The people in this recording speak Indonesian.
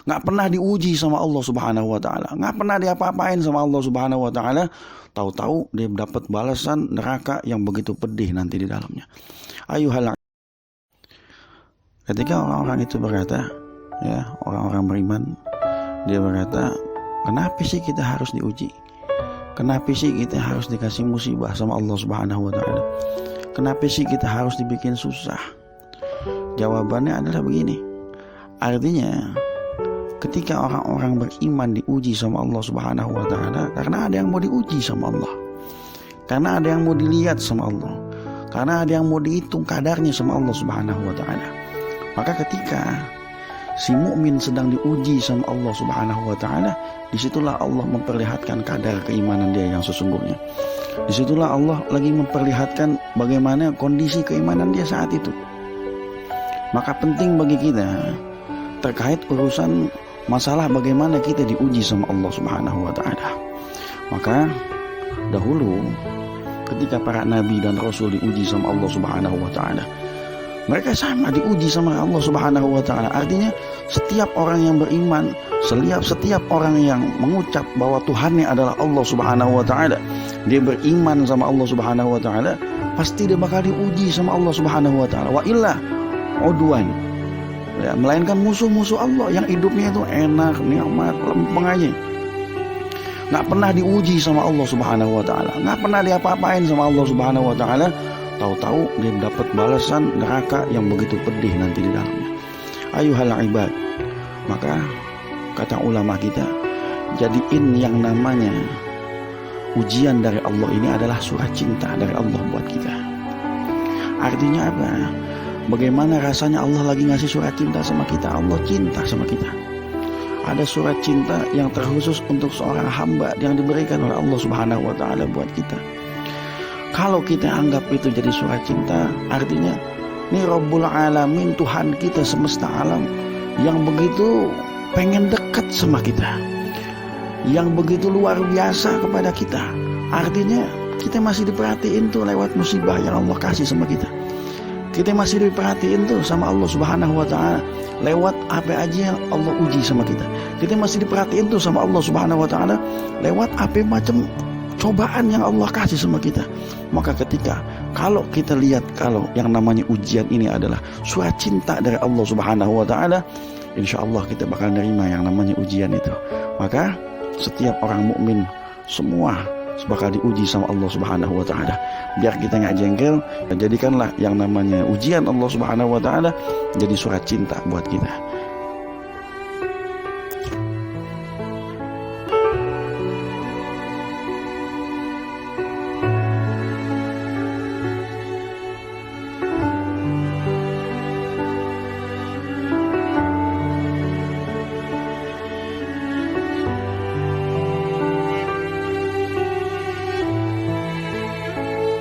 nggak pernah diuji sama Allah Subhanahu wa taala, nggak pernah diapa-apain sama Allah Subhanahu wa taala, tahu-tahu dia dapat balasan neraka yang begitu pedih nanti di dalamnya. Ayuhal, ketika orang-orang itu berkata, ya, orang-orang beriman, dia berkata, kenapa sih kita harus diuji? Kenapa sih kita harus dikasih musibah sama Allah Subhanahu wa taala? Kenapa sih kita harus dibikin susah? Jawabannya adalah begini. Artinya, ketika orang-orang beriman diuji sama Allah Subhanahu wa taala, karena ada yang mau diuji sama Allah, karena ada yang mau dilihat sama Allah, karena ada yang mau dihitung kadarnya sama Allah Subhanahu wa taala. Maka ketika si mukmin sedang diuji sama Allah Subhanahu wa taala, disitulah Allah memperlihatkan kadar keimanan dia yang sesungguhnya. Disitulah Allah lagi memperlihatkan bagaimana kondisi keimanan dia saat itu. Maka penting bagi kita terkait urusan masalah bagaimana kita diuji sama Allah Subhanahu wa taala. Maka dahulu ketika para nabi dan rasul diuji sama Allah Subhanahu wa taala, mereka sama diuji sama Allah Subhanahu wa taala. Artinya setiap orang yang beriman, setiap orang yang mengucap bahwa Tuhannya adalah Allah Subhanahu wa taala, dia beriman sama Allah Subhanahu wa taala, pasti dia bakal diuji sama Allah Subhanahu wa taala. Wa illa udwan, ya, melainkan musuh-musuh Allah yang hidupnya itu enak, nikmat, lempeng aja, nggak pernah diuji sama Allah Subhanahu wa taala, nggak pernah diapa-apain sama Allah Subhanahu wa taala, tahu-tahu dia dapat balasan neraka yang begitu pedih nanti di dalamnya. Ayuhal ibad, maka kata ulama kita, jadiin yang namanya ujian dari Allah ini adalah surat cinta dari Allah buat kita. Artinya apa? Bagaimana rasanya Allah lagi ngasih surat cinta sama kita? Allah cinta sama kita. Ada surat cinta yang terkhusus untuk seorang hamba yang diberikan oleh Allah Subhanahu wa taala buat kita. Kalau kita anggap itu jadi surat cinta, artinya ini Rabbul Alamin, Tuhan kita semesta alam, yang begitu pengen dekat sama kita, yang begitu luar biasa kepada kita. Artinya kita masih diperhatiin tuh lewat musibah yang Allah kasih sama kita. Kita masih diperhatiin tuh sama Allah Subhanahu wa taala lewat apa aja yang Allah uji sama kita. Kita masih diperhatiin tuh sama Allah Subhanahu wa taala lewat apa macam cobaan yang Allah kasih sama kita. Maka ketika kalau kita lihat kalau yang namanya ujian ini adalah surat cinta dari Allah Subhanahu wa taala, insyaallah kita bakal nerima yang namanya ujian itu. Maka setiap orang mukmin semua bakal diuji sama Allah Subhanahu wa taala. Biar kita nggak jengkel, jadikanlah yang namanya ujian Allah Subhanahu wa taala jadi surat cinta buat kita.